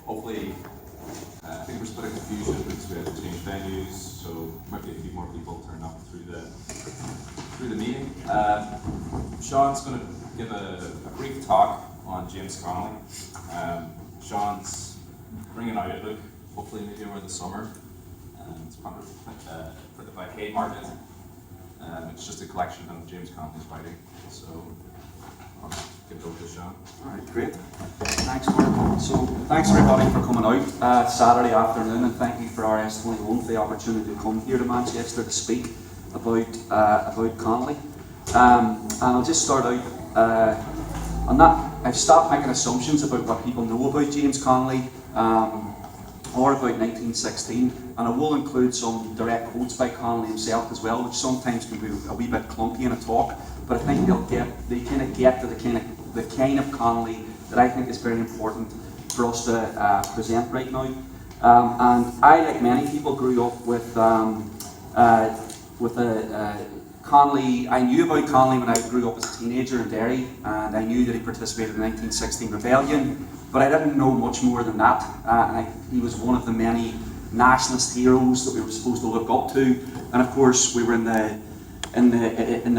hopefully, I think there's a bit of confusion because we had to change venues, so might be a few more people turning up through the meeting. Shaun's going to give a brief talk on James Connolly. Shaun's bringing out a book, hopefully maybe over the summer. It's printed by Haymarket. It's just a collection of James Connolly's writing. So I'll give it over to Shaun. Alright, great. Thanks, Mark. So, thanks everybody for coming out Saturday afternoon, and thank you for RS21 for the opportunity to come here to Manchester to speak about Connolly. And I'll just start out on that. I've stopped making assumptions about what people know about James Connolly or about 1916, and I will include some direct quotes by Connolly himself as well, which sometimes can be a wee bit clunky in a talk, but I think they kind of get to the kind of Connolly that I think is very important for us to present right now. And I, like many people, grew up with Connolly. I knew about Connolly when I grew up as a teenager in Derry, and I knew that he participated in the 1916 rebellion, but I didn't know much more than that. He was one of the many nationalist heroes that we were supposed to look up to, and of course we were in the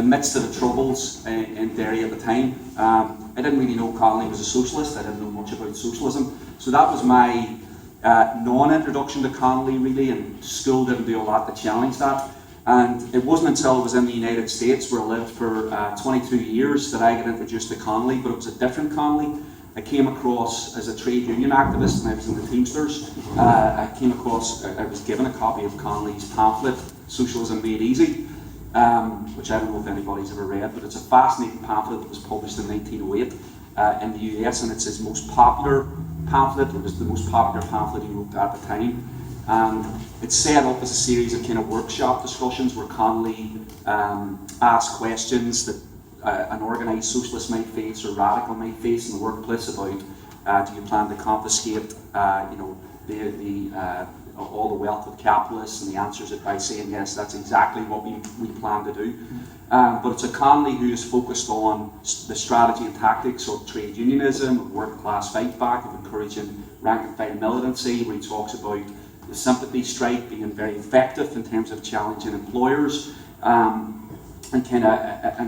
midst of the troubles in Derry at the time. I didn't really know Connolly was a socialist. I didn't know much about socialism, so that was my non-introduction to Connolly really, and school didn't do a lot to challenge that. And it wasn't until I was in the United States, where I lived for 22 years, that I got introduced to Connolly, but it was a different Connolly. I came across, as a trade union activist, and I was in the Teamsters, I was given a copy of Connolly's pamphlet, Socialism Made Easy, which I don't know if anybody's ever read, but it's a fascinating pamphlet that was published in 1908 in the US, and it's his most popular pamphlet. It was the most popular pamphlet he wrote at the time. And it's set up as a series of kind of workshop discussions where Connolly asked questions that an organised socialist might face or radical might face in the workplace about do you plan to confiscate all the wealth of capitalists, and the answers it by saying yes, that's exactly what we plan to do. But it's a Connolly who is focused on the strategy and tactics of trade unionism, of working class fight back, of encouraging rank and file militancy, where he talks about the sympathy strike being very effective in terms of challenging employers, and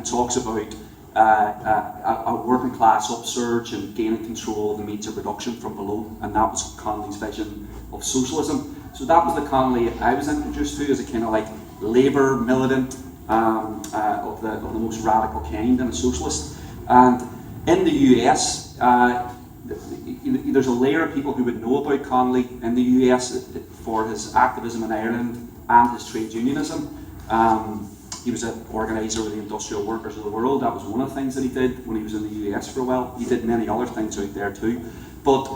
talks about a working class upsurge and gaining control of the means of production from below, and that was Connolly's vision of socialism. So that was the Connolly I was introduced to as a kind of like labour militant of the most radical kind and a socialist. And in the US, there's a layer of people who would know about Connolly in the US for his activism in Ireland and his trade unionism. He was an organiser of the Industrial Workers of the World. That was one of the things that he did when he was in the US for a while. He did many other things out there too. But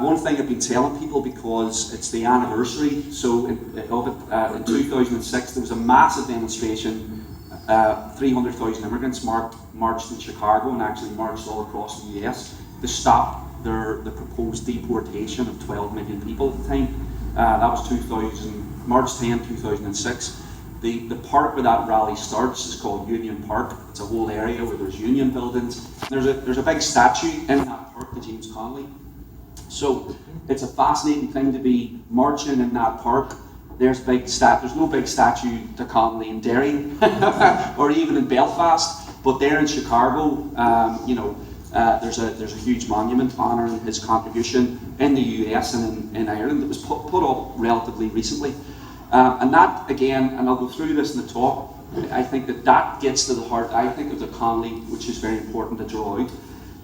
one thing I've been telling people, because it's the anniversary, so in 2006 there was a massive demonstration. 300,000 immigrants marched in Chicago and actually marched all across the US to stop the proposed deportation of 12 million people at the time. That was March 10, 2006. The park where that rally starts is called Union Park. It's a whole area where there's union buildings. There's a big statue in that park to James Connolly. So it's a fascinating thing to be marching in that park. There's no big statue to Connolly in Derry or even in Belfast, but there in Chicago, there's a huge monument honouring his contribution in the US and in Ireland that was put up relatively recently. And that, again, and I'll go through this in the talk, I think that gets to the heart, I think, of the Connolly, which is very important to draw out.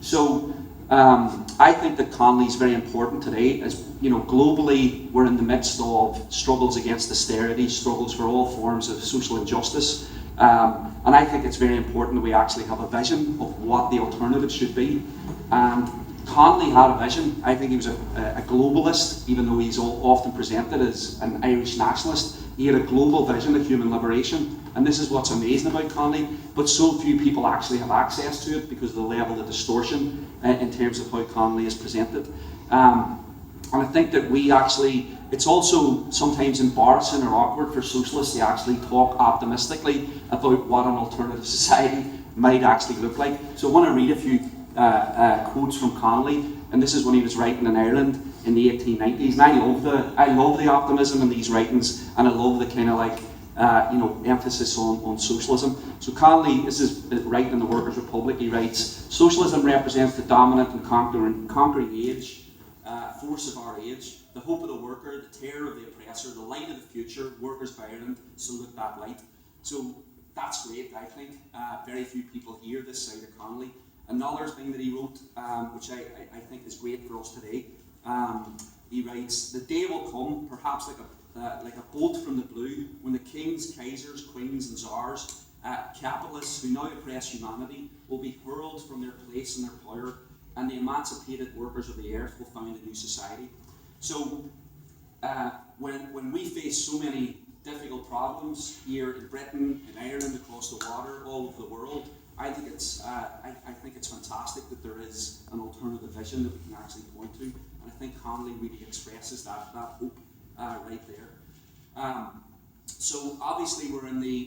So I think that Connolly is very important today. As globally, we're in the midst of struggles against austerity, struggles for all forms of social injustice. And I think it's very important that we actually have a vision of what the alternative should be. And Connolly had a vision. I think he was a globalist, even though he's often presented as an Irish nationalist. He had a global vision of human liberation, and this is what's amazing about Connolly, but so few people actually have access to it because of the level of distortion in terms of how Connolly is presented. And I think that it's also sometimes embarrassing or awkward for socialists to actually talk optimistically about what an alternative society might actually look like. So I want to read a few quotes from Connolly, and this is when he was writing in Ireland. in the 1890s. And I love the optimism in these writings, and I love the kind of like emphasis on socialism. So Connolly, this is writing in the Workers' Republic, he writes, "Socialism represents the dominant and conquering age, force of our age, the hope of the worker, the terror of the oppressor, the light of the future, workers of Ireland, salute that light." So that's great, I think. Very few people hear this side of Connolly. Another thing that he wrote, which I think is great for us today, he writes, "The day will come, perhaps like a bolt from the blue, when the kings, kaisers, queens and czars, capitalists who now oppress humanity, will be hurled from their place and their power, and the emancipated workers of the earth will found a new society." So when we face so many difficult problems here in Britain, in Ireland, across the water, all over the world, I think it's fantastic that there is an alternative vision that we can actually point to, and I think Connolly really expresses that hope right there. So obviously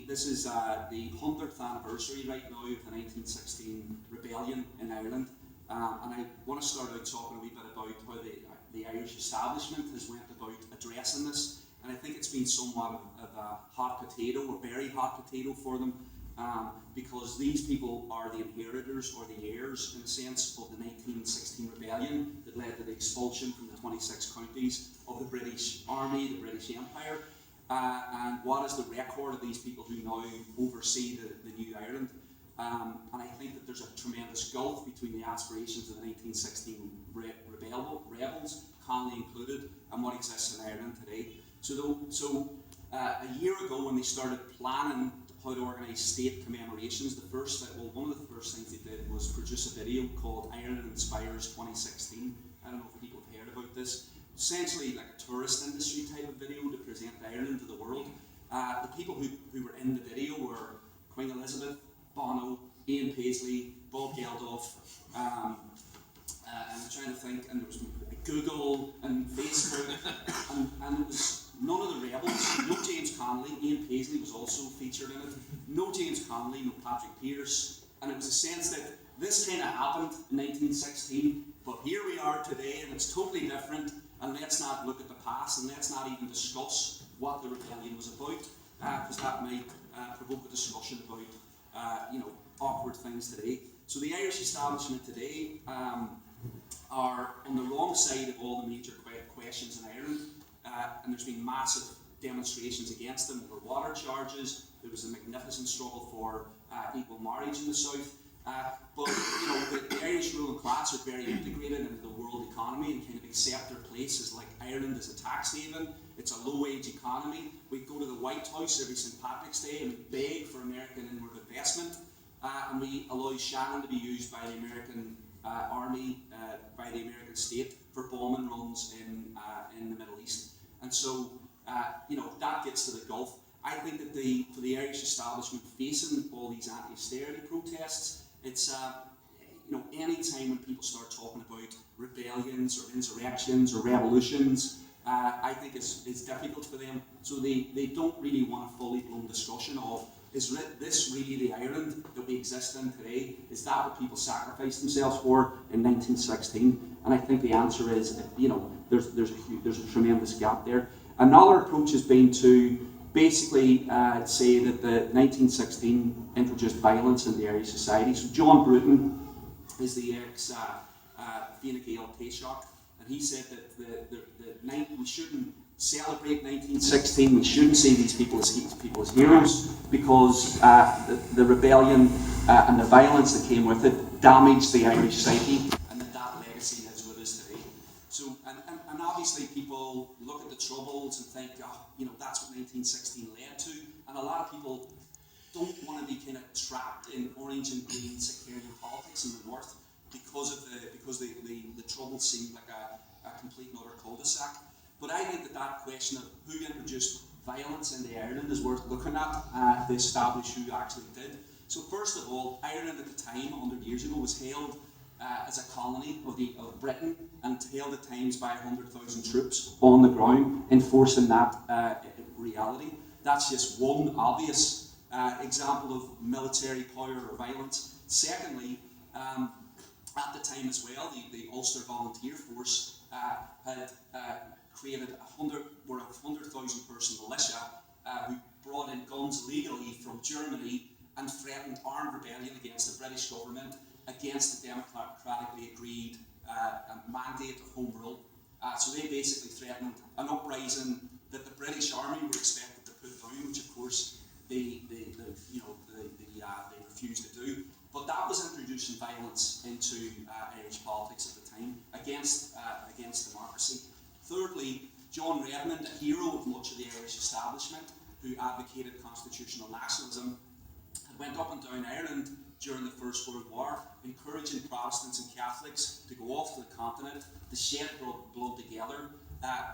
this is the 100th anniversary right now of the 1916 rebellion in Ireland, and I want to start out talking a wee bit about how the Irish establishment has went about addressing this, and I think it's been somewhat of a hot potato, or very hot potato for them, because these people are the inheritors or the heirs, in a sense, of the 1916 rebellion that led to the expulsion from the 26 counties of the British Army, the British Empire. And what is the record of these people who now oversee the new Ireland? And I think that there's a tremendous gulf between the aspirations of the 1916 rebels, Connolly included, and what exists in Ireland today. So a year ago, when they started planning how to organise state commemorations, one of the first things they did was produce a video called Ireland Inspires 2016. I don't know if people have heard about this. Essentially like a tourist industry type of video to present Ireland to the world. The people who were in the video were Queen Elizabeth, Bono, Ian Paisley, Bob Geldof, and I'm trying to think, and there was Google and Facebook, and it was none of the rebels, no James Connolly. Ian Paisley was also featured in it. No James Connolly, no Patrick Pearse, and it was a sense that this kind of happened in 1916, but here we are today and it's totally different, and let's not look at the past, and let's not even discuss what the rebellion was about, because that might provoke a discussion about awkward things today. So the Irish establishment today are on the wrong side of all the major questions in Ireland, and there's been massive demonstrations against them over water charges. There was a magnificent struggle for equal marriage in the south. But the Irish ruling class are very integrated into the world economy and kind of accept their place as like Ireland is a tax haven. It's a low-wage economy. We go to the White House every St. Patrick's Day and we beg for American inward investment, and we allow Shannon to be used by the American army, by the American state for bombing runs in the Middle East. And so that gets to the Gulf. I think that for the Irish establishment facing all these anti-austerity protests, it's any time when people start talking about rebellions or insurrections or revolutions, I think it's difficult for them. So they don't really want a fully blown discussion of, is this really the Ireland that we exist in today? Is that what people sacrificed themselves for in 1916? And I think the answer is, there's a tremendous gap there. Another approach has been to basically say that the 1916 introduced violence in the Irish society. So John Bruton is the ex-Fine Gael Taoiseach, and he said that we shouldn't celebrate 1916, we shouldn't see these people as heroes, because the rebellion and the violence that came with it damaged the Irish psyche, and that legacy is with us today. So, and obviously people look at the Troubles and think, that's what 1916 led to, and a lot of people don't want to be kind of trapped in orange and green sectarian politics in the north because the Troubles seemed like a complete and utter cul-de-sac. But I think that question of who introduced violence into Ireland is worth looking at to establish who actually did. So first of all, Ireland at the time, 100 years ago, was held as a colony of Britain, and held at times by 100,000 troops on the ground, enforcing that reality. That's just one obvious example of military power or violence. Secondly, at the time as well, the Ulster Volunteer Force had created a 100,000 person militia who brought in guns illegally from Germany and threatened armed rebellion against the British government, against the democratically agreed mandate of Home Rule. So they basically threatened an uprising that the British Army were expected to put down, which of course they refused to do. But that was introducing violence into Irish politics at the time against democracy. Thirdly, John Redmond, a hero of much of the Irish establishment, who advocated constitutional nationalism, had went up and down Ireland during the First World War, encouraging Protestants and Catholics to go off to the continent, to shed blood together,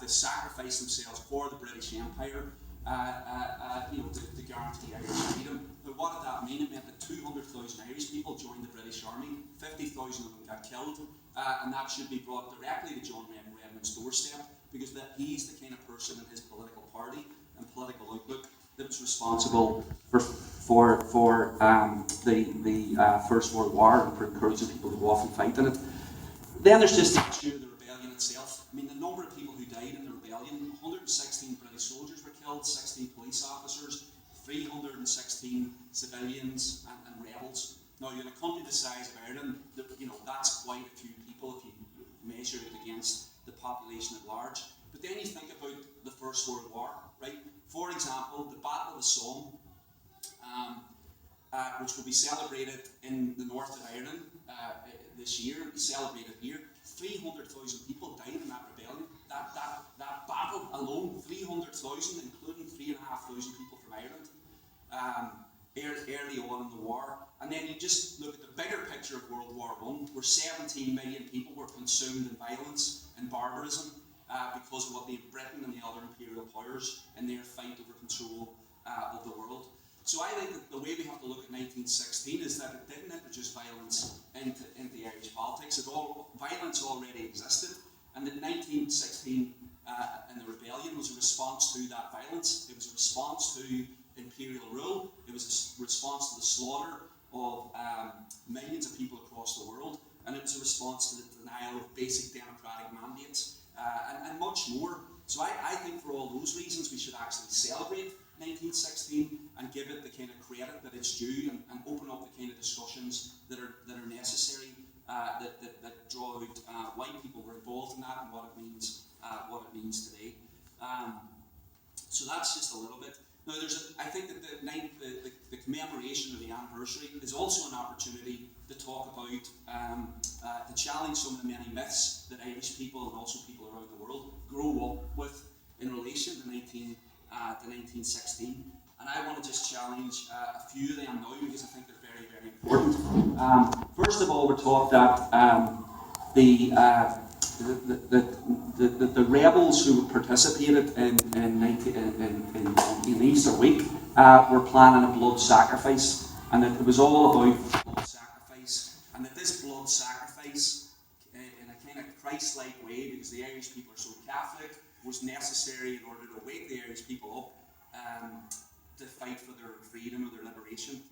to sacrifice themselves for the British Empire, to guarantee Irish freedom. But what did that mean? It meant that 200,000 Irish people joined the British Army, 50,000 of them got killed, and that should be brought directly to John Redmond's doorstep, because he's the kind of person in his political party and political outlook that was responsible for the First World War and for encouraging people to go off and fight in it. Then there's just the issue of the rebellion itself. I mean, the number of people who died in the rebellion: 116 British soldiers were killed, 16 police officers, 316 civilians and rebels. Now, in a country the size of Ireland, that's quite a few people if you measure it against the population at large. But then you think about the First World War, right? For example, the Battle of the Somme, which will be celebrated in the north of Ireland this year, will be celebrated here. 300,000 people died in that rebellion. That battle alone, 300,000, including 3,500 people from Ireland, early on in the war. And then you just look at the bigger picture of World War I, where 17 million people were consumed in violence and barbarism because of what Britain and the other imperial powers in their fight over control of the world. So I think that the way we have to look at 1916 is that it didn't introduce violence into Irish politics. Violence already existed, and that 1916 and the rebellion was a response to that violence. It was a response to imperial rule. It was a response to the slaughter of millions of people across the world, and it was a response to the denial of basic democratic mandates and much more. So I think for all those reasons we should actually celebrate 1916 and give it the kind of credit that it's due, and open up the kind of discussions that are necessary, that draw out why people were involved in that and what it means today. So that's just a little bit. Now, I think that the commemoration of the anniversary is also an opportunity to talk about, to challenge some of the many myths that Irish people and also people around the world grow up with in relation to 1916. And I want to just challenge a few of them now, because I think they're very, very important. First of all, we're taught that the rebels who participated in Easter week were planning a blood sacrifice, and that it was all about blood sacrifice, and that this blood sacrifice, in a kind of Christ-like way, because the Irish people are so Catholic, was necessary in order to wake the Irish people up to fight for their freedom or their liberation.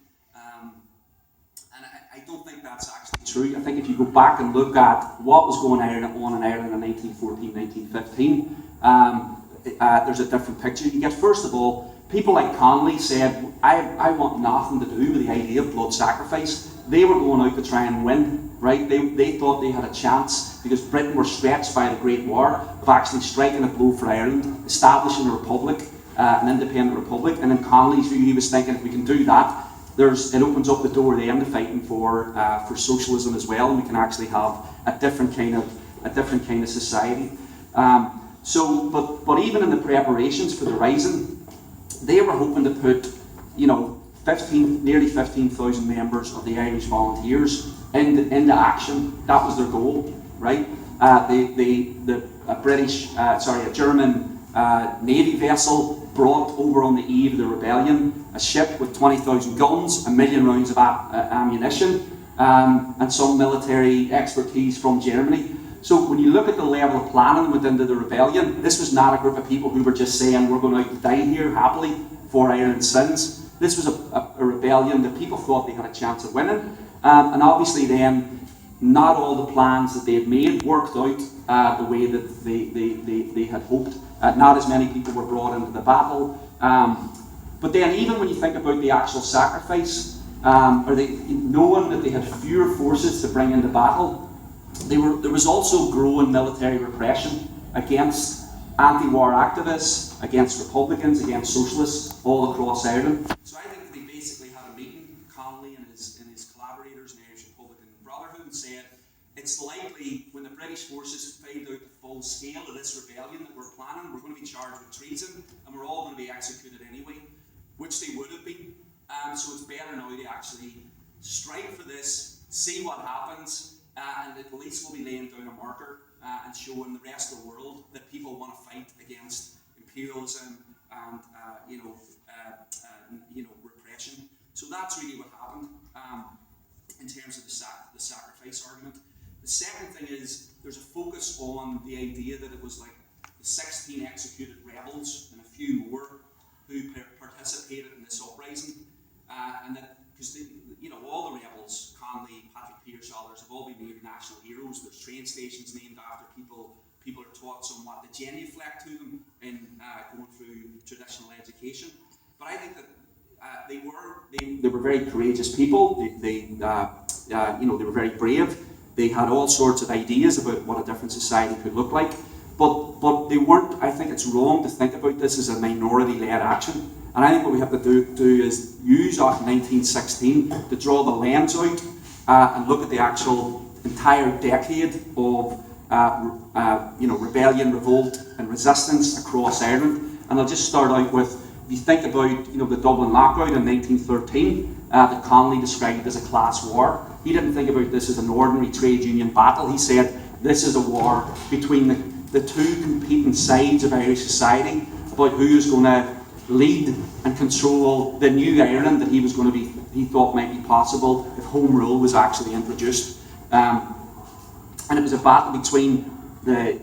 And I don't think that's actually true. I think if you go back and look at what was going on in Ireland in 1914, 1915, there's a different picture you get. First of all, people like Connolly said, I want nothing to do with the idea of blood sacrifice. They were going out to try and win, right? They thought they had a chance, because Britain were stretched by the Great War, of actually striking a blow for Ireland, establishing a republic, an independent republic. And in Connolly's view, he was thinking, if we can do that, it opens up the door then to fighting for socialism as well, and we can actually have a different kind of society. But even in the preparations for the Rising, they were hoping to put, nearly 15,000 members of the Irish Volunteers into action. That was their goal, right? A German Navy vessel brought over on the eve of the rebellion a ship with 20,000 guns, 1 million rounds of ammunition, and some military expertise from Germany. So when you look at the level of planning within the rebellion, this was not a group of people who were just saying, we're going to die here happily for Ireland's sins. This was a rebellion that people thought they had a chance of winning. And obviously then, not all the plans that they had made worked out the way that they had hoped. Not as many people were brought into the battle. But then even when you think about the actual sacrifice, knowing that they had fewer forces to bring into battle, there was also growing military repression against anti-war activists, against Republicans, against socialists all across Ireland. So I think they basically had a meeting, Connolly and his collaborators in the Irish Republican Brotherhood, and said, it's likely when the British forces find out the full scale of this rebellion that we're planning, we're going to be charged with treason, and we're all going to be executed anyway, which they would have been. So it's better now to actually strike for this, see what happens, and the police will be laying down a marker and showing the rest of the world that people want to fight against imperialism and repression. So that's really what happened in terms of the sacrifice argument. The second thing is there's a focus on the idea that it was like the 16 executed rebels and a few more who participated in this uprising, and that because all the rebels, Connolly, Patrick Pearse, others, have all been made national heroes. There's train stations named after people. People are taught somewhat the genuflect to them in going through traditional education. But I think that they were very courageous people. They were very brave. They had all sorts of ideas about what a different society could look like. But they weren't. I think it's wrong to think about this as a minority-led action. And I think what we have to do is use 1916 to draw the lens out and look at the actual entire decade of rebellion, revolt, and resistance across Ireland. And I'll just start out with, if you think about the Dublin lockout in 1913, that Connolly described as a class war. He didn't think about this as an ordinary trade union battle. He said this is a war between the two competing sides of Irish society about who is going to lead and control the new Ireland that he thought might be possible if home rule was actually introduced. And it was a battle between the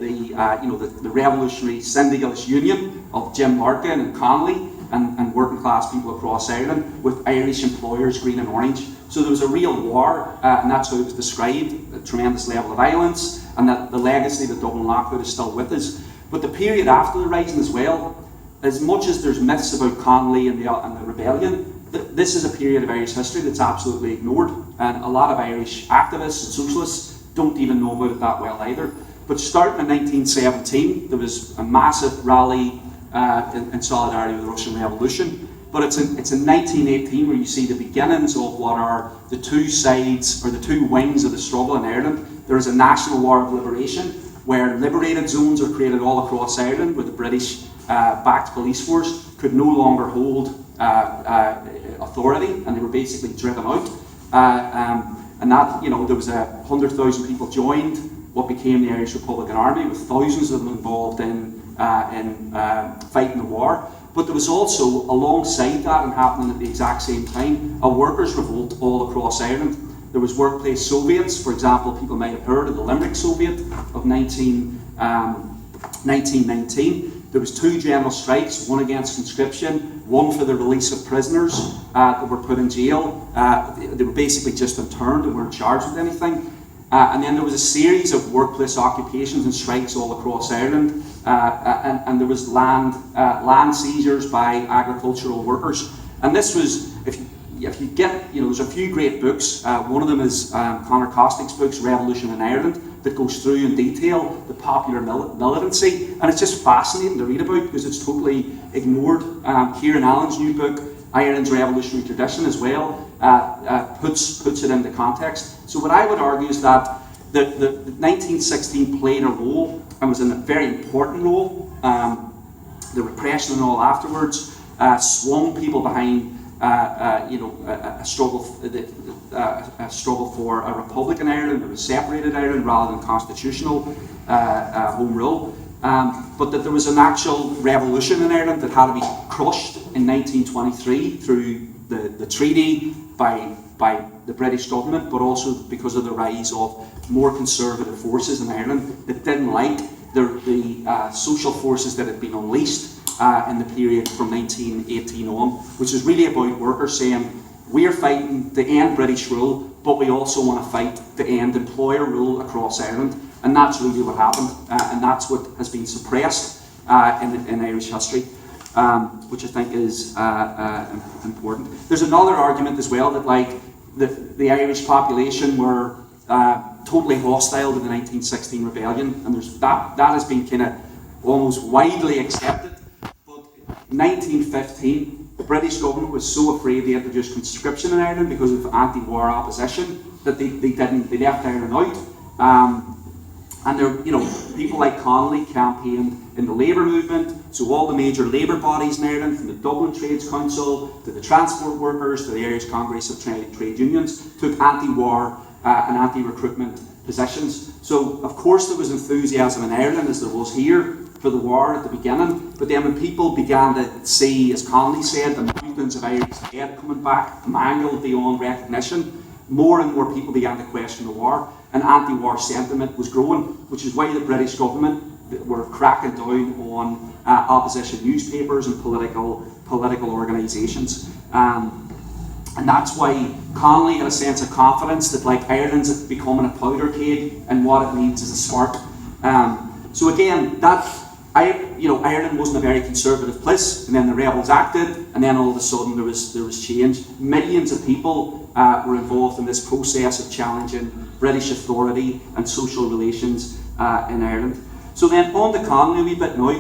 revolutionary syndicalist union of Jim Larkin and Connolly and working class people across Ireland with Irish employers, Green and Orange. So there was a real war, and that's how it was described, a tremendous level of violence, and that the legacy of the Dublin lockout is still with us. But the period after the Rising as well, as much as there's myths about Connolly and the rebellion, this is a period of Irish history that's absolutely ignored, and a lot of Irish activists and socialists don't even know about it that well either. But starting in 1917, there was a massive rally in solidarity with the Russian Revolution. But it's in 1918 where you see the beginnings of what are the two sides, or the two wings of the struggle in Ireland. There is a national war of liberation, where liberated zones are created all across Ireland, where the British-backed police force could no longer hold authority, and they were basically driven out. And that, there was 100,000 people joined what became the Irish Republican Army, with thousands of them involved in fighting the war. But there was also, alongside that and happening at the exact same time, a workers' revolt all across Ireland. There was workplace Soviets. For example, people might have heard of the Limerick Soviet of 1919. There was two general strikes, one against conscription, one for the release of prisoners that were put in jail. They were basically just interned and weren't charged with anything. And then there was a series of workplace occupations and strikes all across Ireland. And there was land seizures by agricultural workers. And this was, if you get, there's a few great books. One of them is Conor Costick's books, Revolution in Ireland, that goes through in detail the popular militancy. And it's just fascinating to read about because it's totally ignored. Kieran Allen's new book, Ireland's Revolutionary Tradition, as well, puts it into context. So what I would argue is that the 1916 played a role, and was a very important role. The repression and all afterwards swung people behind a struggle for a republic in Ireland, or a separated Ireland rather than constitutional home rule. But that there was an actual revolution in Ireland that had to be crushed in 1923 through the treaty by the British government, but also because of the rise of more conservative forces in Ireland that didn't like the social forces that had been unleashed in the period from 1918 on, which is really about workers saying, we're fighting to end British rule, but we also want to fight to end employer rule across Ireland. And that's really what happened, and that's what has been suppressed in Irish history, which I think is important. There's another argument as well that like the Irish population were totally hostile to the 1916 rebellion, and that has been kind of almost widely accepted. But in 1915, the British government was so afraid to introduce conscription in Ireland because of anti-war opposition that they left Ireland out. And there, people like Connolly campaigned in the labour movement, so all the major labour bodies in Ireland, from the Dublin Trades Council to the transport workers to the Irish Congress of Trade Unions, took anti-war and anti-recruitment positions. So, of course, there was enthusiasm in Ireland, as there was here, for the war at the beginning, but then when people began to see, as Connolly said, the mountains of Irish dead coming back, mangled beyond recognition, more and more people began to question the war, and anti-war sentiment was growing, which is why the British government were cracking down on opposition newspapers and political organisations. And that's why Connolly had a sense of confidence that like Ireland's becoming a powder keg, and what it needs is a spark. So again, Ireland wasn't a very conservative place, and then the rebels acted, and then all of a sudden there was change. Millions of people were involved in this process of challenging British authority and social relations in Ireland. So then on to Connolly a wee bit now,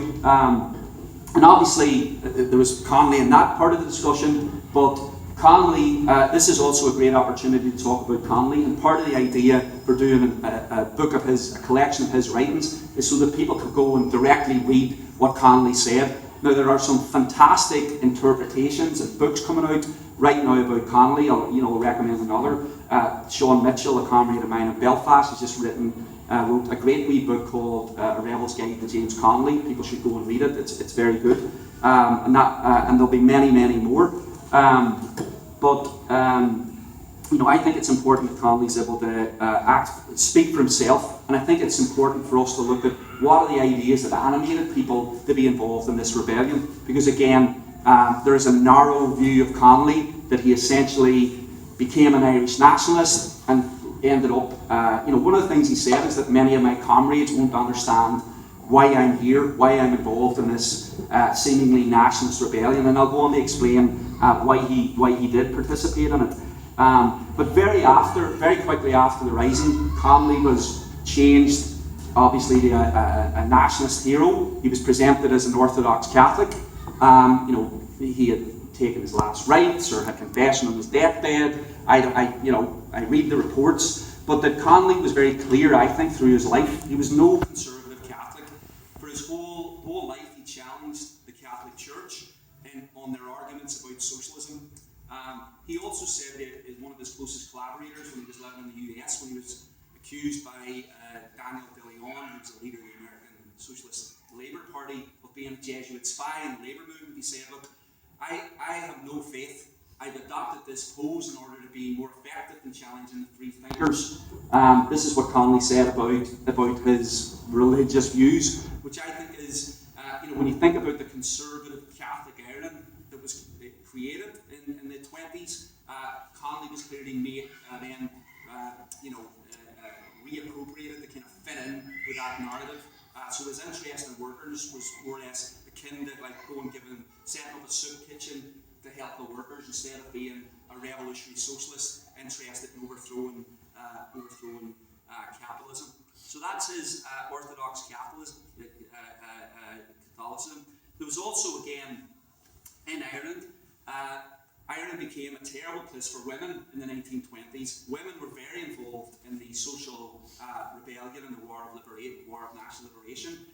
and obviously there was Connolly in that part of the discussion, but Connolly, this is also a great opportunity to talk about Connolly, and part of the idea for doing a collection of his writings, is so that people could go and directly read what Connolly said. Now there are some fantastic interpretations and books coming out right now about Connolly. I'll recommend another. Sean Mitchell, a comrade of mine in Belfast, has just wrote a great wee book called A Rebel's Guide to James Connolly. People should go and read it. It's very good, and there'll be many more. I think it's important that Connolly's able to speak for himself, and I think it's important for us to look at what are the ideas that animated people to be involved in this rebellion, because again, there is a narrow view of Connolly that he essentially became an Irish nationalist and ended up, one of the things he said is that many of my comrades won't understand why I'm here, why I'm involved in this seemingly nationalist rebellion, and I'll go on to explain why he did participate in it. But very quickly after the Rising, Connolly was changed, obviously, to a nationalist hero. He was presented as an Orthodox Catholic. He had taken his last rites or had confession on his deathbed. I read the reports, but that Connolly was very clear, I think, through his life. He was no conservative Catholic. For his whole life, he challenged the Catholic Church on their arguments about socialism. He also said that one of his closest collaborators when he was living in the US, when he was accused by Daniel De Leon, who was a leader of the American Socialist Labour Party, of being a Jesuit spy in the labour movement, he said, look, I have no faith. I've adopted this pose in order to be more effective in challenging the free thinkers. This is what Connolly said about his religious views, which I think is, when you think about the conservative Catholic Ireland that was created in the 20s, Connolly was clearly made reappropriated to kind of fit in with that narrative. So his interest in workers was more or less akin to like setting up a soup kitchen to help the workers instead of being a revolutionary socialist interested in overthrowing capitalism. So that's his Orthodox Catholicism. There was also, again, in Ireland, Ireland became a terrible place for women in the 1920s. Women were very involved in the social rebellion and the War of National Liberation.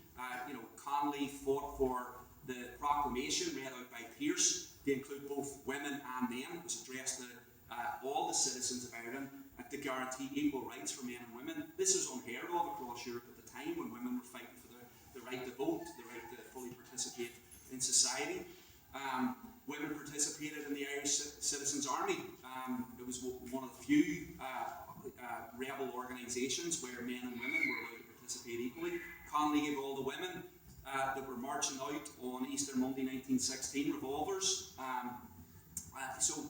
Connolly fought for the proclamation read out by Pearse to include both women and men. It was addressed to all the citizens of Ireland and to guarantee equal rights for men and women. This was unheard of across Europe at the time when women were fighting for the right to vote, the right to fully participate in society. Women participated in the Irish Citizens' Army. It was one of the few rebel organisations where men and women were allowed to participate equally. Connolly gave all the women that were marching out on Easter Monday 1916 revolvers. So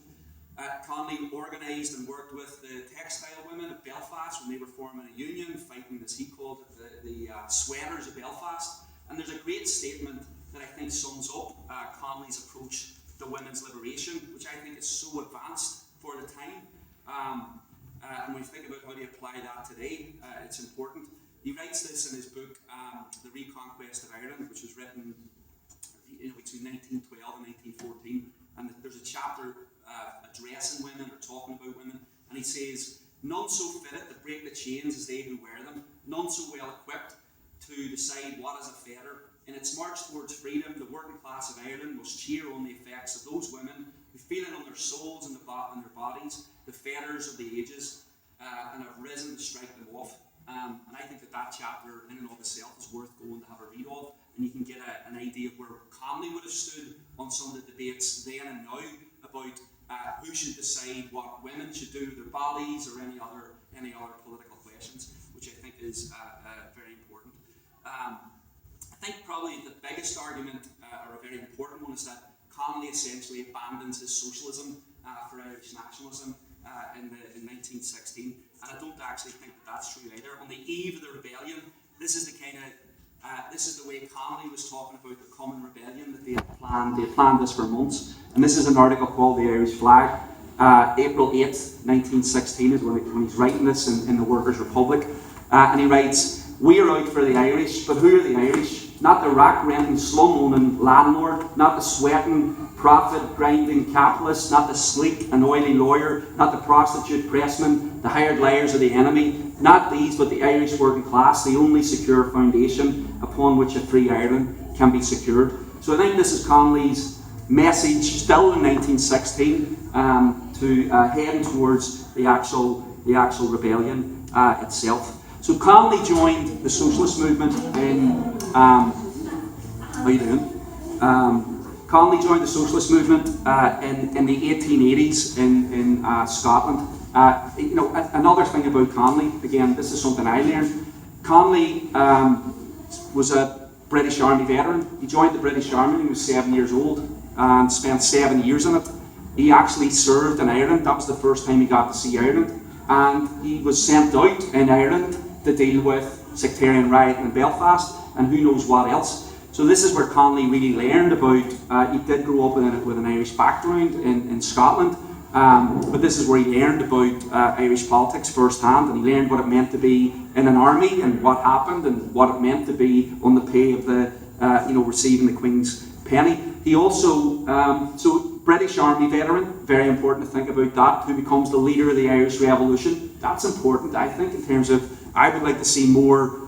Connolly organised and worked with the textile women of Belfast when they were forming a union, fighting, as he called it, the sweaters of Belfast. And there's a great statement that I think sums up Connolly's approach to women's liberation, which I think is so advanced for the time. And when you think about how to apply that today, it's important. He writes this in his book, The Reconquest of Ireland, which was written between 1912 and 1914. And there's a chapter addressing women or talking about women. And he says, "None so fitted to break the chains as they who wear them, none so well equipped to decide what is a fetter. In its march towards freedom, the working class of Ireland must cheer on the effects of those women who feel it on their souls and their bodies, the fetters of the ages, and have risen to strike them off." And I think that chapter in and of itself is worth going to have a read of, and you can get an idea of where Connolly would have stood on some of the debates then and now about who should decide what women should do with their bodies or any other political questions, which I think is very important. I think probably the biggest argument, or a very important one, is that Connolly essentially abandons his socialism for Irish nationalism in 1916, and I don't actually think that that's true either. On the eve of the rebellion, this is the way Connolly was talking about the coming rebellion that they had planned. They had planned this for months, and this is an article called "The Irish Flag." April 8th, 1916 is when he's writing this in the Workers' Republic, and he writes, "We are out for the Irish, but who are the Irish? Not the rack-renting, slum-owning landlord, not the sweating, profit-grinding capitalist, not the sleek and oily lawyer, not the prostitute pressman, the hired liars of the enemy. Not these, but the Irish working class, the only secure foundation upon which a free Ireland can be secured." So I think this is Connolly's message, still in 1916, to heading towards the actual rebellion itself. So Connolly joined the socialist movement in how you doing? Connolly joined the socialist movement in the 1880s in Scotland. Another thing about Connolly, again, this is something I learned. Connolly was a British Army veteran. He joined the British Army when he was 7 years old and spent 7 years in it. He actually served in Ireland. That was the first time he got to see Ireland. And he was sent out in Ireland to deal with sectarian rioting in Belfast and who knows what else. So this is where Connolly really learned about, he did grow up with an Irish background in Scotland, but this is where he learned about Irish politics firsthand, and he learned what it meant to be in an army and what happened and what it meant to be on the pay of the, receiving the Queen's penny. He also, so British Army veteran, very important to think about that, who becomes the leader of the Irish Revolution. That's important, I think, in terms of, I would like to see more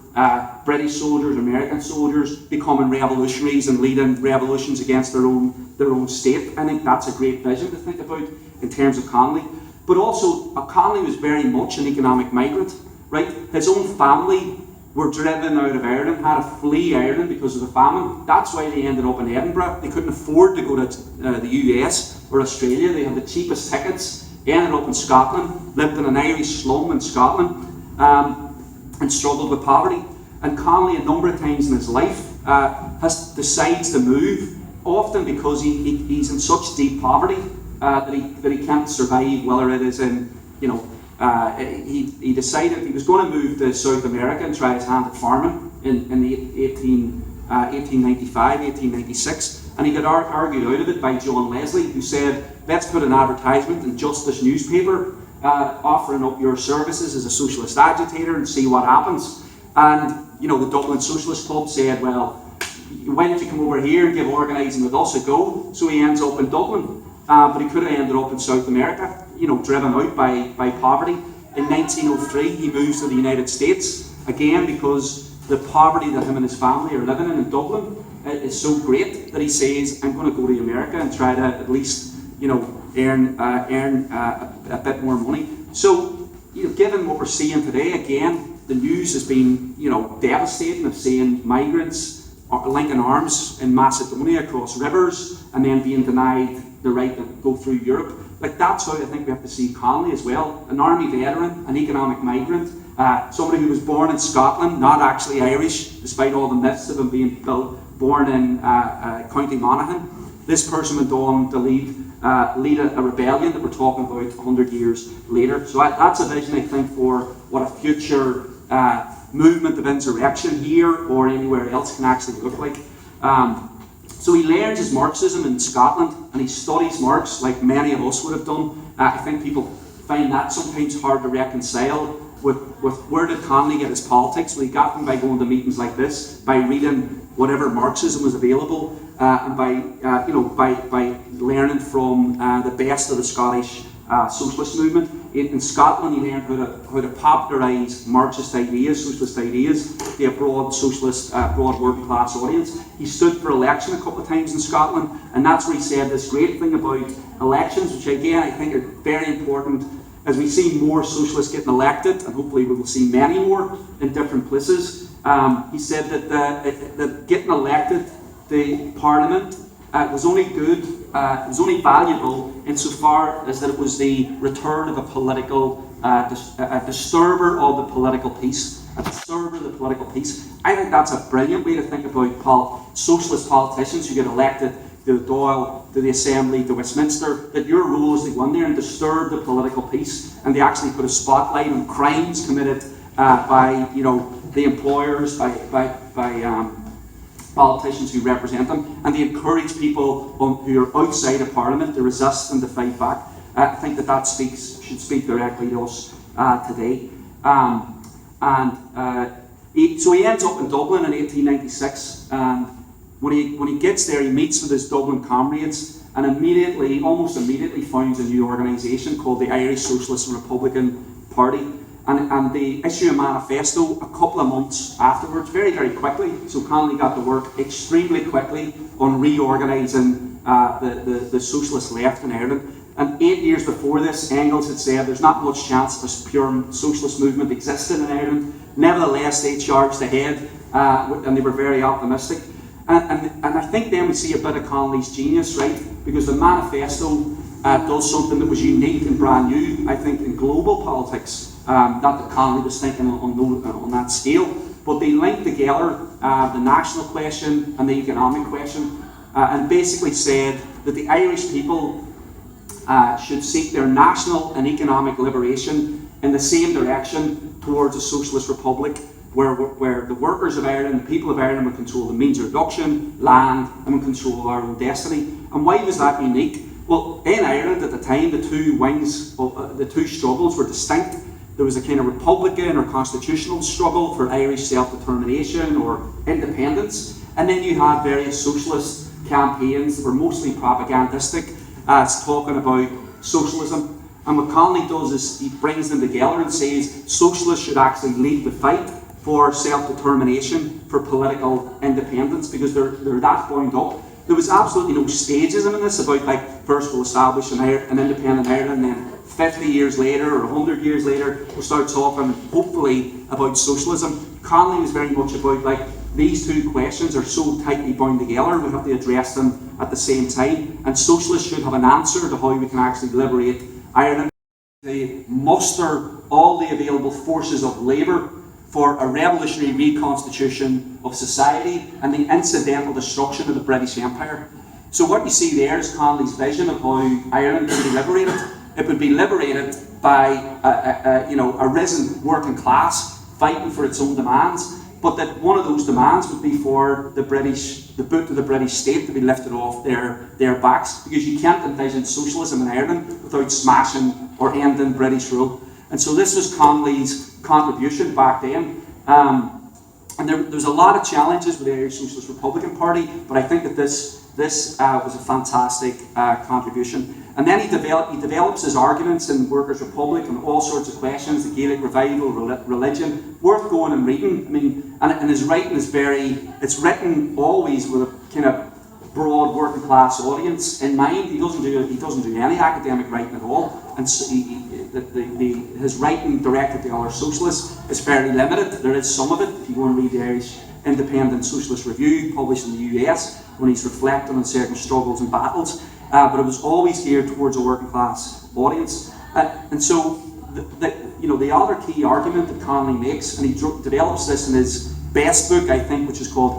British soldiers, American soldiers becoming revolutionaries and leading revolutions against their own state. I think that's a great vision to think about in terms of Connolly. But also, Connolly was very much an economic migrant, right? His own family were driven out of Ireland, had to flee Ireland because of the famine. That's why they ended up in Edinburgh. They couldn't afford to go to the US or Australia. They had the cheapest tickets, ended up in Scotland, lived in an Irish slum in Scotland, and struggled with poverty. And Connolly, a number of times in his life, decides to move, often because he's in such deep poverty that he can't survive, whether it is in, he decided he was going to move to South America and try his hand at farming in 1895, 1896, and he got argued out of it by John Leslie, who said, "Let's put an advertisement in Justice newspaper offering up your services as a socialist agitator and see what happens." And the Dublin Socialist Club said, "Well, why don't you come over here and give organising with us a go?" So he ends up in Dublin, but he could have ended up in South America, driven out by poverty. In 1903, he moves to the United States, again because the poverty that him and his family are living in Dublin is so great that he says, "I'm going to go to America and try to at least, earn a bit more money." So, given what we're seeing today, again, the news has been, devastating of seeing migrants linking arms in Macedonia across rivers and then being denied the right to go through Europe. Like, that's how I think we have to see Connolly as well. An army veteran, an economic migrant, somebody who was born in Scotland, not actually Irish, despite all the myths of him being born in County Monaghan. This person went on to lead lead a rebellion that we're talking about 100 years later. So that's a vision, I think, for what a future movement of insurrection here or anywhere else can actually look like. So he learns his Marxism in Scotland, and he studies Marx like many of us would have done. I think people find that sometimes hard to reconcile with where did Connolly get his politics. Well, he got them by going to meetings like this, by reading whatever Marxism was available, and by learning from the best of the Scottish socialist movement. In Scotland, he learned how to popularise Marxist ideas, socialist ideas, to a broad socialist, broad working class audience. He stood for election a couple of times in Scotland, and that's where he said this great thing about elections, which again I think are very important as we see more socialists getting elected, and hopefully we will see many more in different places. He said that getting elected, the Parliament was only good, it was only valuable insofar as that it was the return of a political, a disturber of the political peace. A disturber of the political peace. I think that's a brilliant way to think about socialist politicians who get elected to the Dáil, to the Assembly, to Westminster, that your role is to go in there and disturb the political peace, and they actually put a spotlight on crimes committed by the employers, by politicians who represent them, and they encourage people who are outside of Parliament to resist and to fight back. I think that should speak directly to us today. So he ends up in Dublin in 1896, and when he gets there, he meets with his Dublin comrades, and almost immediately founds a new organisation called the Irish Socialist and Republican Party. And they issue a manifesto a couple of months afterwards, very, very quickly. So Connolly got to work extremely quickly on reorganising the socialist left in Ireland. And 8 years before this, Engels had said there's not much chance this pure socialist movement existed in Ireland. Nevertheless, they charged ahead, and they were very optimistic. And I think then we see a bit of Connolly's genius, right? Because the manifesto does something that was unique and brand new, I think, in global politics. Not that Connolly was thinking on that scale, but they linked together the national question and the economic question, and basically said that the Irish people should seek their national and economic liberation in the same direction towards a socialist republic, where the workers of Ireland, the people of Ireland, would control the means of production, land, and would control our own destiny. And why was that unique? Well, in Ireland at the time, the two wings, the two struggles were distinct. There was a kind of republican or constitutional struggle for Irish self-determination or independence, and then you had various socialist campaigns that were mostly propagandistic, talking about socialism. And what Connolly does is he brings them together and says socialists should actually lead the fight for self-determination, for political independence, because they're that bound up. There was absolutely no stagism in this about like first we'll establish an independent Ireland, then 50 years later or 100 years later we'll start talking hopefully about socialism. Connolly was very much about like these two questions are so tightly bound together, we have to address them at the same time, and socialists should have an answer to how we can actually liberate Ireland. They muster all the available forces of labour for a revolutionary reconstitution of society and the incidental destruction of the British Empire. So what you see there is Connolly's vision of how Ireland can be liberated. It would be liberated by a risen working class fighting for its own demands, but that one of those demands would be for the boot of the British state to be lifted off their backs, because you can't envision socialism in Ireland without smashing or ending British rule. And so this was Connolly's contribution back then. And there was a lot of challenges with the Irish Socialist Republican Party, but I think that this was a fantastic contribution. And then he develops his arguments in Workers' Republic on all sorts of questions, the Gaelic revival, religion, worth going and reading. I mean, and his writing is it's written always with a kind of broad working class audience in mind. He doesn't do any academic writing at all, and so his writing directed to other socialists is fairly limited. There is some of it if you go and read the Irish Independent Socialist Review published in the US when he's reflecting on certain struggles and battles, but it was always geared towards a working class audience. And so the other key argument that Connolly makes, and he develops this in his best book, I think, which is called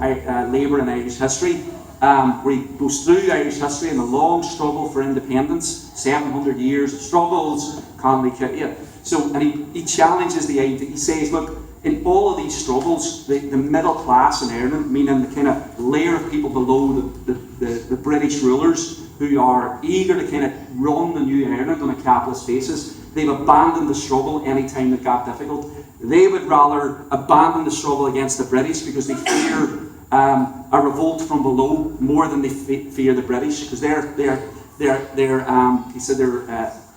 Labour in Irish History, where he goes through Irish history and the long struggle for independence, 700 years of struggles. Connolly, and he challenges the idea. He says, look, in all of these struggles, the middle class in Ireland, meaning the kind of layer of people below the British rulers who are eager to kind of run the new Ireland on a capitalist basis, they've abandoned the struggle any time it got difficult. They would rather abandon the struggle against the British because they fear a revolt from below more than they fear the British, because they're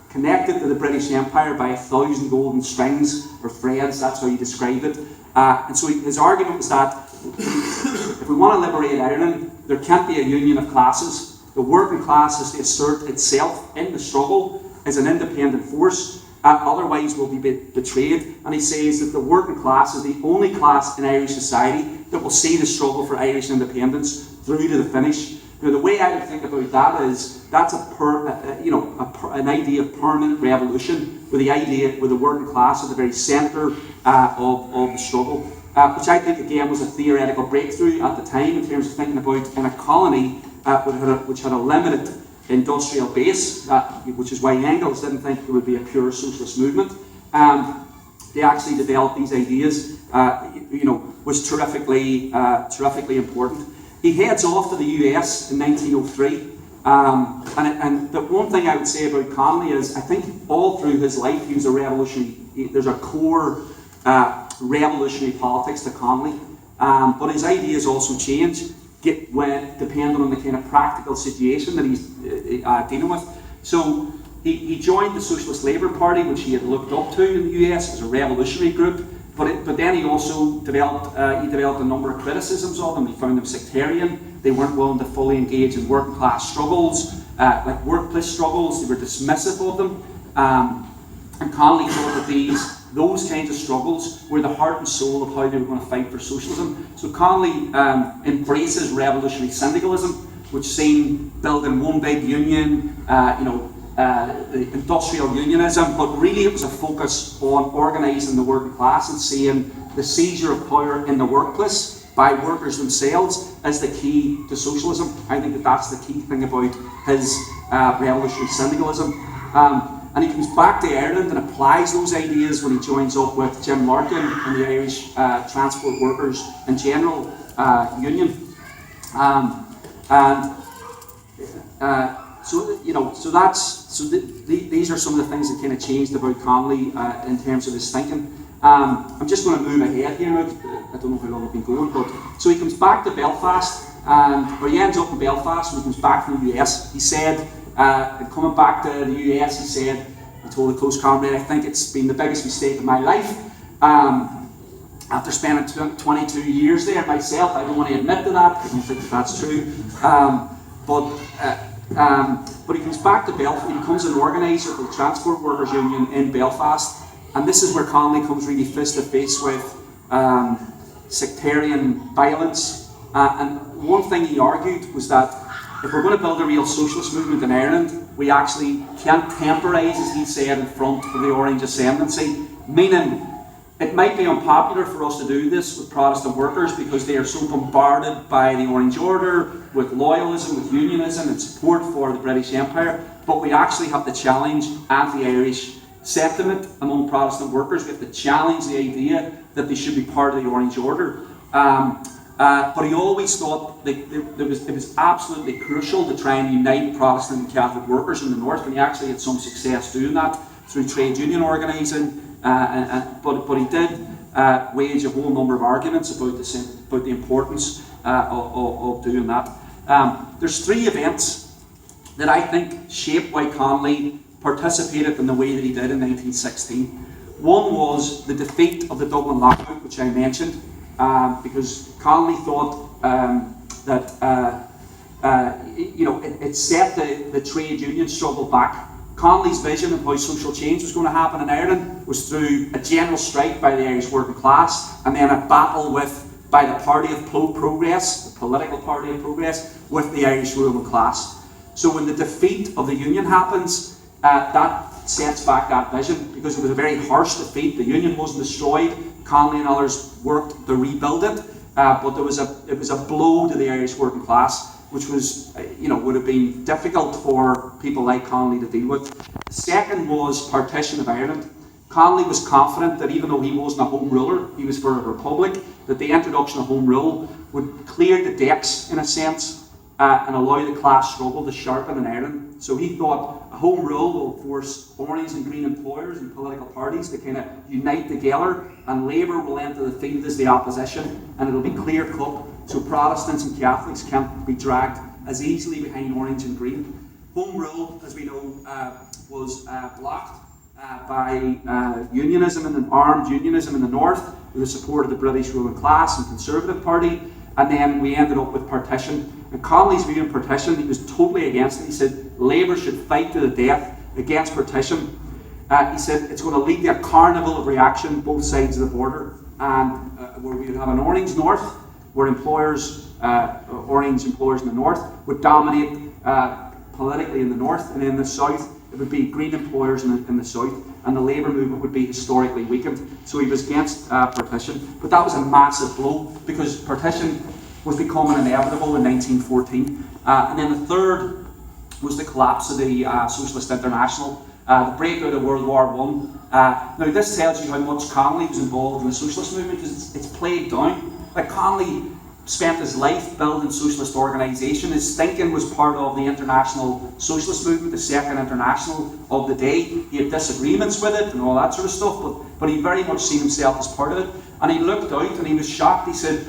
connected to the British Empire by 1,000 golden strings or threads. That's how he described it. And so his argument was that if we want to liberate Ireland, there can't be a union of classes. The working class has to assert itself in the struggle as an independent force. Otherwise we'll be betrayed. And he says that the working class is the only class in Irish society that will see the struggle for Irish independence through to the finish. Now, the way I would think about that is that's an idea of permanent revolution, with the working class at the very centre of the struggle, which I think again was a theoretical breakthrough at the time in terms of thinking about in a colony which had a limited industrial base, which is why Engels didn't think there would be a pure socialist movement. They actually developed these ideas, was terrifically important. He heads off to the US in 1903, and the one thing I would say about Connolly is I think all through his life he was a revolutionary. There's a core revolutionary politics to Connolly, but his ideas also change depending on the kind of practical situation that he's dealing with. So he joined the Socialist Labour Party, which he had looked up to in the US as a revolutionary group. But then he also developed a number of criticisms of them. He found them sectarian. They weren't willing to fully engage in working class struggles, like workplace struggles. They were dismissive of them. And Connolly thought that those kinds of struggles were the heart and soul of how they were going to fight for socialism. So Connolly embraces revolutionary syndicalism, which seen building one big union, the industrial unionism, but really it was a focus on organising the working class and seeing the seizure of power in the workplace by workers themselves as the key to socialism. I think that's the key thing about his revolutionary syndicalism. And he comes back to Ireland and applies those ideas when he joins up with Jim Larkin and the Irish Transport Workers in General Union. These are some of the things that kind of changed about Connolly in terms of his thinking. I'm just going to move ahead here now. I don't know how long I've been going, but so he comes back to Belfast, or he ends up in Belfast when he comes back from the US. He said, coming back to the US, he told a close comrade, I think it's been the biggest mistake of my life. After spending 22 years there myself, I don't want to admit to that, I don't think that's true. But he comes back to Belfast, he becomes an organiser for the Transport Workers Union in Belfast, and this is where Connolly comes really face to face with sectarian violence. And one thing he argued was that if we're going to build a real socialist movement in Ireland, we actually can't temporise, as he said, in front of the Orange ascendancy, meaning it might be unpopular for us to do this with Protestant workers because they are so bombarded by the Orange Order, with loyalism, with unionism and support for the British Empire, but we actually have to challenge anti-Irish sentiment among Protestant workers. We have to challenge the idea that they should be part of the Orange Order. But he always thought that it was absolutely crucial to try and unite Protestant and Catholic workers in the North, and he actually had some success doing that through trade union organising. But he did wage a whole number of arguments about the importance of doing that. There's three events that I think shaped why Connolly participated in the way that he did in 1916. One was the defeat of the Dublin lockout, which I mentioned, because Connolly thought that it set the trade union struggle back. Connolly's vision of how social change was going to happen in Ireland was through a general strike by the Irish working class, and then a battle by the party of progress, the political party of progress, with the Irish ruling class. So when the defeat of the union happens, that sets back that vision, because it was a very harsh defeat. The union wasn't destroyed. Connolly and others worked to rebuild it, but it was a blow to the Irish working class. which was, would have been difficult for people like Connolly to deal with. The second was partition of Ireland. Connolly was confident that even though he wasn't a home ruler, he was for a republic, that the introduction of home rule would clear the decks, in a sense, and allow the class struggle to sharpen in Ireland. So he thought a home rule will force orange and green employers and political parties to kind of unite together, and Labour will enter the field as the opposition, and it'll be clear cut, so Protestants and Catholics can't be dragged as easily behind orange and green. Home rule, as we know, was blocked by unionism and armed unionism in the north, with the support of the British ruling class and Conservative Party, and then we ended up with partition. And Connolly's view on partition, he was totally against it. He said Labour should fight to the death against partition. He said it's going to lead to a carnival of reaction both sides of the border, and where we would have an orange north, where orange employers in the north would dominate politically in the north, and in the south it would be green employers in the south, and the Labour movement would be historically weakened. So he was against partition, but that was a massive blow, because partition was becoming inevitable in 1914. And then the third was the collapse of the Socialist International, the breakout of World War I. Now this tells you how much Connolly was involved in the socialist movement, because it's played down. Like, Connolly spent his life building socialist organisation. His thinking was part of the international socialist movement, the Second International of the day. He had disagreements with it and all that sort of stuff, but he very much seen himself as part of it. And he looked out and he was shocked. He said,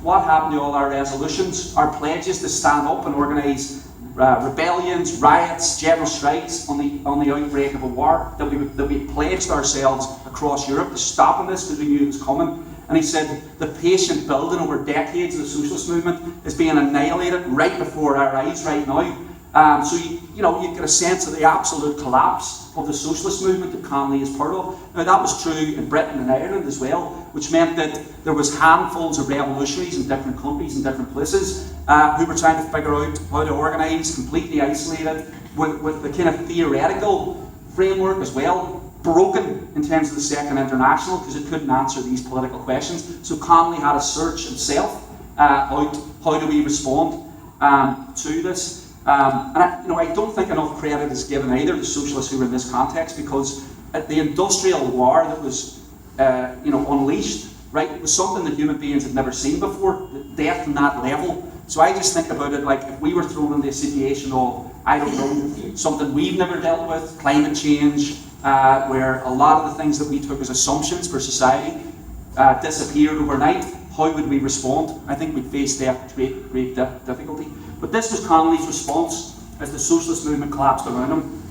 what happened to all our resolutions, our pledges to stand up and organise rebellions, riots, general strikes on the outbreak of a war, that we pledged ourselves across Europe to stopping this because we knew it was coming. And he said the patient building over decades of the socialist movement is being annihilated right before our eyes right now. So you get a sense of the absolute collapse of the socialist movement that Connolly is part of. Now that was true in Britain and Ireland as well, which meant that there was handfuls of revolutionaries in different countries and different places who were trying to figure out how to organise, completely isolated, with the kind of theoretical framework as well, broken in terms of the Second International, because it couldn't answer these political questions. So Connolly had to search himself out, how do we respond to this? And I don't think enough credit is given either to socialists who were in this context, because the industrial war that was unleashed, right, was something that human beings had never seen before, death on that level. So I just think about it like if we were thrown into a situation of, I don't know, something we've never dealt with, climate change, where a lot of the things that we took as assumptions for society disappeared overnight, how would we respond? I think we'd face that great difficulty. But this was Connolly's response as the socialist movement collapsed around him.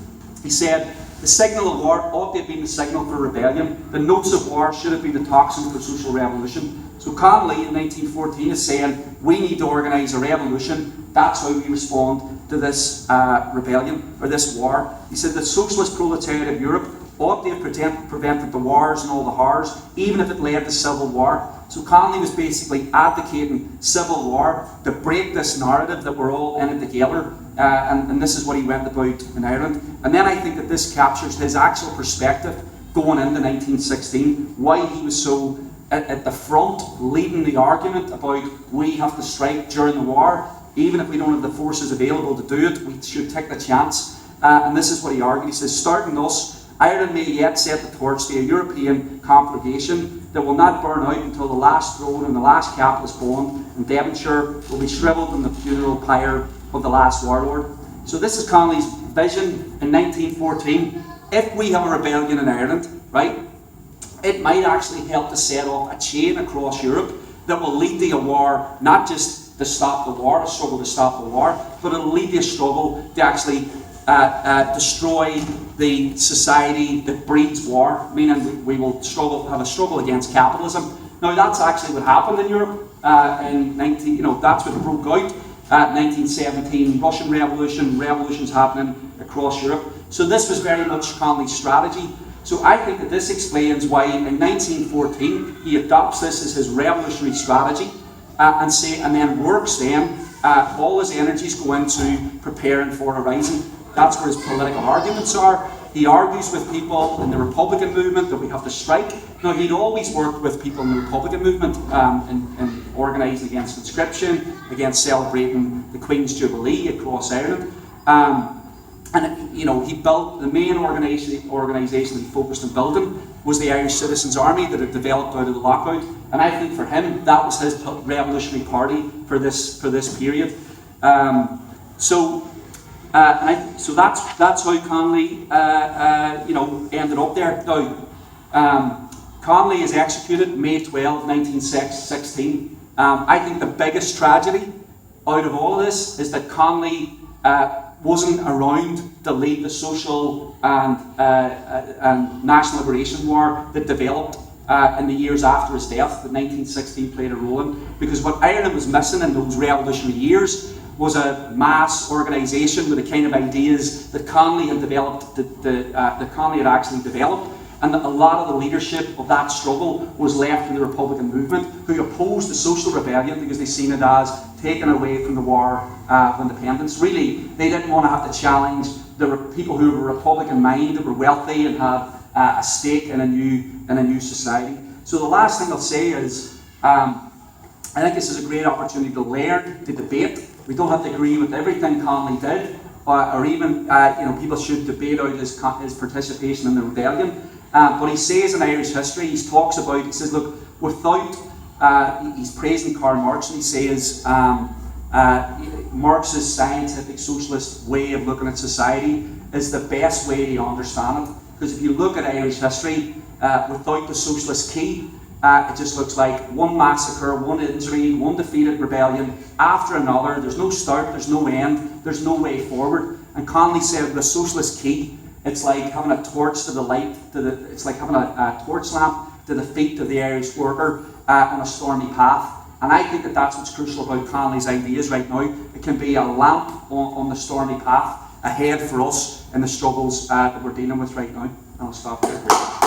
He said, the signal of war ought to have been the signal for rebellion. The notes of war should have been the toxin for social revolution. So Connolly in 1914 is saying, we need to organise a revolution. That's how we respond to this rebellion, or this war. He said the socialist proletariat of Europe ought to have prevented the wars and all the horrors, even if it led to civil war. So Connolly was basically advocating civil war to break this narrative that we're all in it together, and this is what he went about in Ireland. And then I think that this captures his actual perspective going into 1916, why he was so at the front, leading the argument about we have to strike during the war, even if we don't have the forces available to do it, we should take the chance. And this is what he argued. He says, starting thus, Ireland may yet set the torch to a European conflagration that will not burn out until the last throne and the last capitalist bond, and Devonshire will be shrivelled in the funeral pyre of the last warlord. So this is Connolly's vision in 1914. If we have a rebellion in Ireland, right, it might actually help to set off a chain across Europe that will lead to a war, not just to stop the war, a struggle to stop the war, but it'll lead to a struggle to actually destroy the society that breeds war, meaning we will have a struggle against capitalism. Now that's actually what happened in Europe that's what broke out. 1917, Russian Revolution, revolutions happening across Europe. So this was very much Connolly's strategy. So I think that this explains why in 1914 he adopts this as his revolutionary strategy and then works all his energies go into preparing for a rising. That's where his political arguments are. He argues with people in the Republican movement that we have to strike. Now, he'd always worked with people in the Republican movement in organising against conscription, against celebrating the Queen's Jubilee across Ireland. And you know, he built the main organisation he focused on building was the Irish Citizens' Army that had developed out of the lockout. And I think for him that was his revolutionary party for this period. So that's how Connolly you know, ended up there. Now, Connolly is executed May 12, 1916. I think the biggest tragedy out of all of this is that Connolly wasn't around to lead the social and national liberation war that developed in the years after his death, that 1916 played a role in. Because what Ireland was missing in those revolutionary years was a mass organisation with the kind of ideas that Connolly had developed, that Connolly had actually developed. And a lot of the leadership of that struggle was left in the Republican movement, who opposed the social rebellion because they seen it as taken away from the war of independence. Really, they didn't want to have to challenge the people who were Republican minded, that were wealthy and had a stake in a new society. So the last thing I'll say is, I think this is a great opportunity to learn, to debate. We don't have to agree with everything Connolly did, or even you know, people should debate out his participation in the rebellion. But he says in Irish history, he talks about, he says, look, without, he's praising Karl Marx, and he says Marx's scientific socialist way of looking at society is the best way to understand it. Because if you look at Irish history, without the socialist key, it just looks like one massacre, one injury, one defeated rebellion after another. There's no start, there's no end, there's no way forward. And Connolly said with a socialist key, it's like having a torch to the light, it's like having a torch lamp to the feet of the Irish worker on a stormy path. And I think that that's what's crucial about Connolly's ideas right now. It can be a lamp on the stormy path ahead for us in the struggles that we're dealing with right now. And I'll stop there.